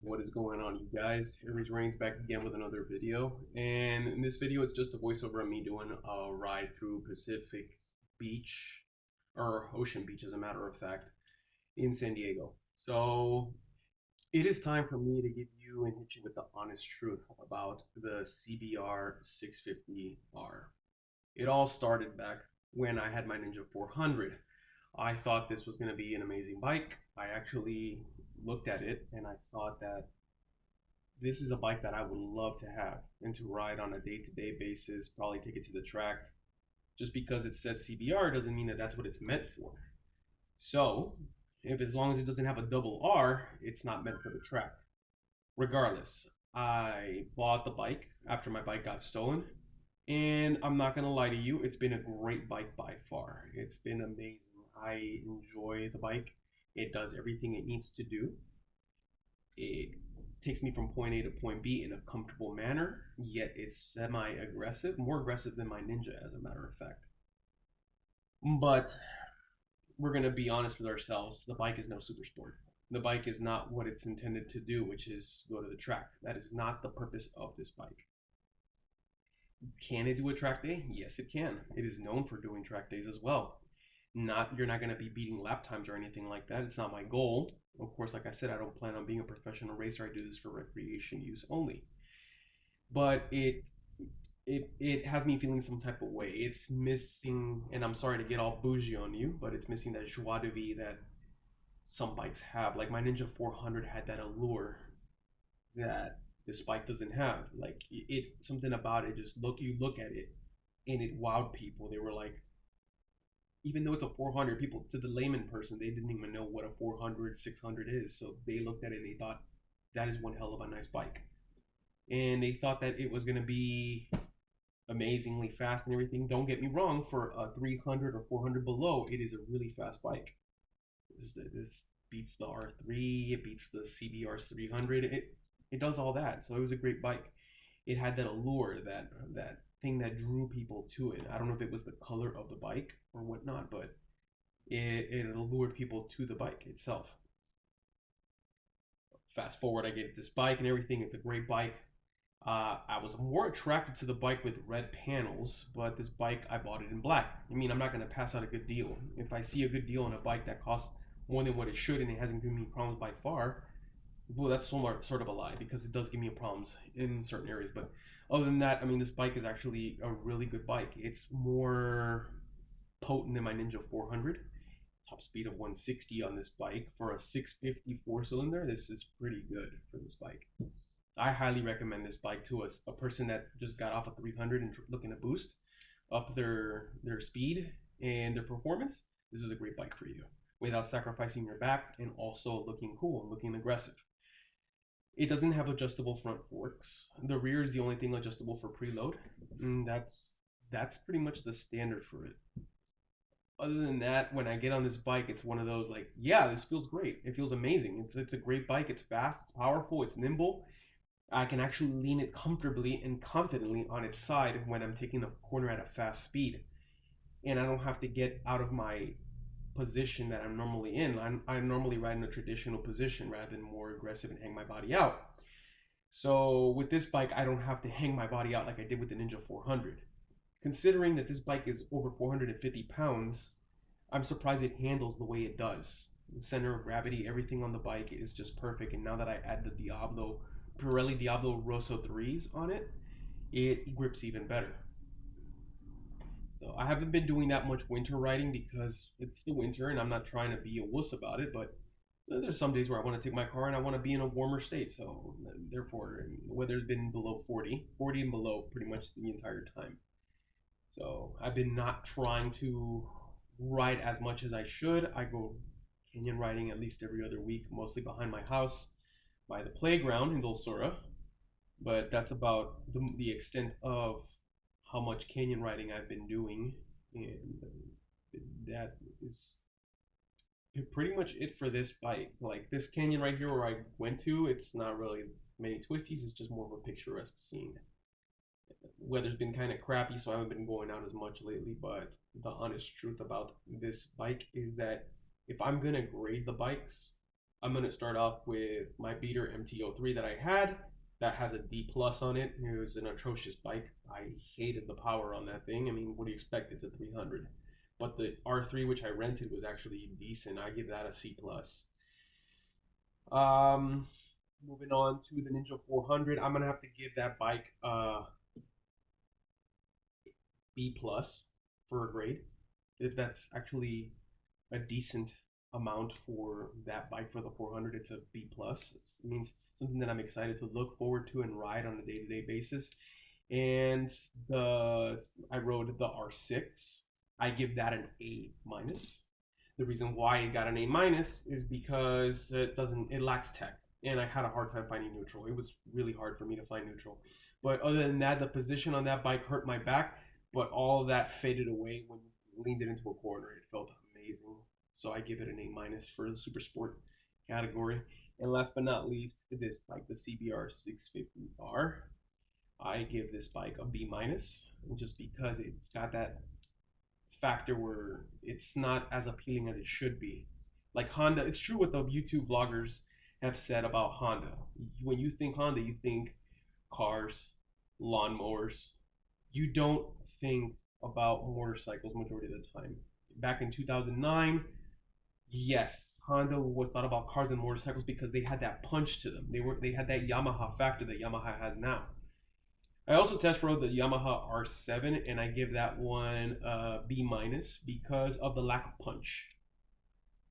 What is going on, you guys? Ares.Reigns back again with another video. And in this video, it's just a voiceover of me doing a ride through Pacific Beach, or Ocean Beach, as a matter of fact, in San Diego. So it is time for me to give you and hit you with the honest truth about the CBR650R. It all started back when I had my Ninja 400. I thought this was going to be an amazing bike. I actually looked at it and I thought that this is a bike that I would love to have and to ride on a day-to-day basis, probably take it to the track. Just because it says CBR doesn't mean that that's what it's meant for. So, if as long as it doesn't have a double R, it's not meant for the track. Regardless, I bought the bike after my bike got stolen. And I'm not gonna lie to you, it's been a great bike by far. It's been amazing. I enjoy the bike. It does everything it needs to do. It takes me from point A to point B in a comfortable manner, yet it's semi-aggressive, more aggressive than my Ninja, as a matter of fact. But we're gonna be honest with ourselves, the bike is no super sport. The bike is not what it's intended to do, which is go to the track. That is not the purpose of this bike. Can it do a track day? Yes, it can. It is known for doing track days as well. You're not going to be beating lap times or anything like that. It's not my goal. Of course, like I said, I don't plan on being a professional racer. I do this for recreation use only. But it has me feeling some type of way. It's missing, and I'm sorry to get all bougie on you, but it's missing that joie de vivre that some bikes have. Like my Ninja 400 had that allure that this bike doesn't have. Like something about it, just you look at it and it wowed people. They were like, even though it's a 400, people, to the layman person, they didn't even know what a 400 600 is. So they looked at it and they thought that is one hell of a nice bike, and they thought that it was going to be amazingly fast and everything. Don't get me wrong, for a 300 or 400 below, it is a really fast bike. This beats the R3, it beats the CBR 300. It does all that. So it was a great bike. It had that allure, that thing that drew people to it. I don't know if it was the color of the bike or whatnot, but it allured people to the bike itself. Fast forward, I get this bike and everything. It's a great bike. I was more attracted to the bike with red panels, but this bike, I bought it in black. I mean, I'm not going to pass out a good deal. If I see a good deal on a bike that costs more than what it should and it hasn't given me problems by far, well, that's sort of a lie, because it does give me problems in certain areas. But other than that, I mean, this bike is actually a really good bike. It's more potent than my Ninja 400. Top speed of 160 on this bike. For a 650 4-cylinder, this is pretty good for this bike. I highly recommend this bike to a person that just got off a 300 and looking to boost up their speed and their performance. This is a great bike for you, without sacrificing your back and also looking cool and looking aggressive. It doesn't have adjustable front forks. The rear is the only thing adjustable for preload, and that's pretty much the standard for it. Other than that, when I get on this bike, it's one of those like, yeah, this feels great. It feels amazing. It's a great bike. It's fast, it's powerful, it's nimble. I can actually lean it comfortably and confidently on its side when I'm taking a corner at a fast speed. And I don't have to get out of my position that I'm normally in. I normally ride in a traditional position rather than more aggressive and hang my body out. So with this bike, I don't have to hang my body out like I did with the Ninja 400. Considering that this bike is over 450 pounds, I'm surprised it handles the way it does. The center of gravity, everything on the bike is just perfect. And now that I add the Pirelli Diablo Rosso 3s on it, it grips even better. So I haven't been doing that much winter riding because it's the winter and I'm not trying to be a wuss about it, but there's some days where I want to take my car and I want to be in a warmer state. So therefore, the weather's been below 40 and below pretty much the entire time. So I've been not trying to ride as much as I should. I go canyon riding at least every other week, mostly behind my house by the playground in Dulsora. But that's about the extent of how much canyon riding I've been doing, and that is pretty much it for this bike. Like this canyon right here where I went to, it's not really many twisties, it's just more of a picturesque scene. Weather's been kind of crappy, so I haven't been going out as much lately, but the honest truth about this bike is that if I'm gonna grade the bikes, I'm going to start off with my beater MT-03 that I had. That has a D plus on it. It was an atrocious bike. I hated the power on that thing. I mean, what do you expect? It's a 300. But the R3, which I rented, was actually decent. I give that a C plus. Um, Moving on to the Ninja 400, I'm gonna have to give that bike B plus for a grade. If that's actually a decent amount for that bike for the 400, it's a B plus. It means something that I'm excited to look forward to and ride on a day-to-day basis. And I rode the R6. I give that an A minus. The reason why it got an A minus is because it lacks tech, and I had a hard time finding neutral. It was really hard for me to find neutral. But other than that, the position on that bike hurt my back, but all of that faded away when you leaned it into a corner. It felt amazing. So I give it an A minus for the super sport category. And last but not least, this bike, the CBR650R. I give this bike a B minus, just because it's got that factor where it's not as appealing as it should be. Like Honda, it's true what the YouTube vloggers have said about Honda. When you think Honda, you think cars, lawnmowers. You don't think about motorcycles majority of the time. Back in 2009, yes, Honda was thought about cars and motorcycles because they had that punch to them. They had that Yamaha factor that Yamaha has now. I also test rode the Yamaha R7, and I give that one a B minus because of the lack of punch.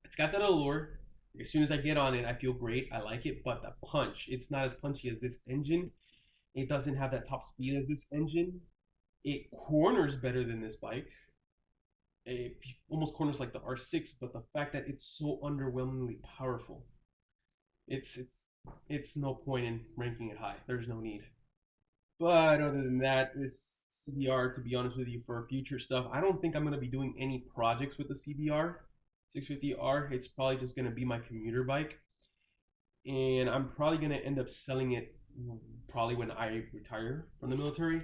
It's got that allure. As soon as I get on it, I feel great. I like it, but the punch, it's not as punchy as this engine. It doesn't have that top speed as this engine. It corners better than this bike. It almost corners like the R6, but the fact that it's so underwhelmingly powerful, it's no point in ranking it high. There's no need. But other than that, this CBR, to be honest with you, for future stuff, I don't think I'm going to be doing any projects with the CBR 650R. It's probably just going to be my commuter bike. And I'm probably going to end up selling it probably when I retire from the military.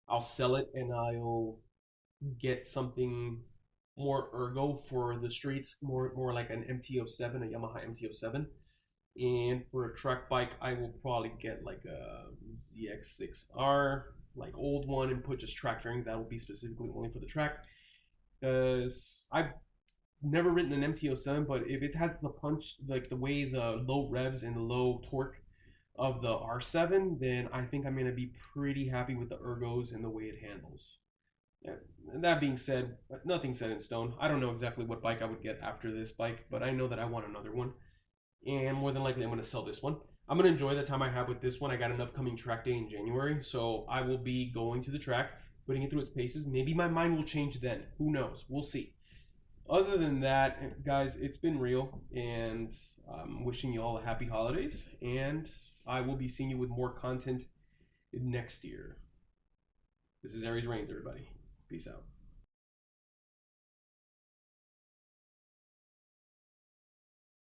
I'll sell it and I'll get something more ergo for the streets, more like an MT-07, a Yamaha MT-07. And for a track bike, I will probably get like a ZX6R, like old one, and put just track fairings. That will be specifically only for the track. Because I've never ridden an MT-07, but if it has the punch, like the way the low revs and the low torque of the R7, then I think I'm going to be pretty happy with the ergos and the way it handles. Yeah. That being said, nothing's set in stone. I don't know exactly what bike I would get after this bike, but I know that I want another one. And more than likely, I'm going to sell this one. I'm going to enjoy the time I have with this one. I got an upcoming track day in January, so I will be going to the track, putting it through its paces. Maybe my mind will change then. Who knows? We'll see. Other than that, guys, it's been real, and I'm wishing you all a happy holidays, and I will be seeing you with more content next year. This is Ares.Reigns, everybody. Peace out.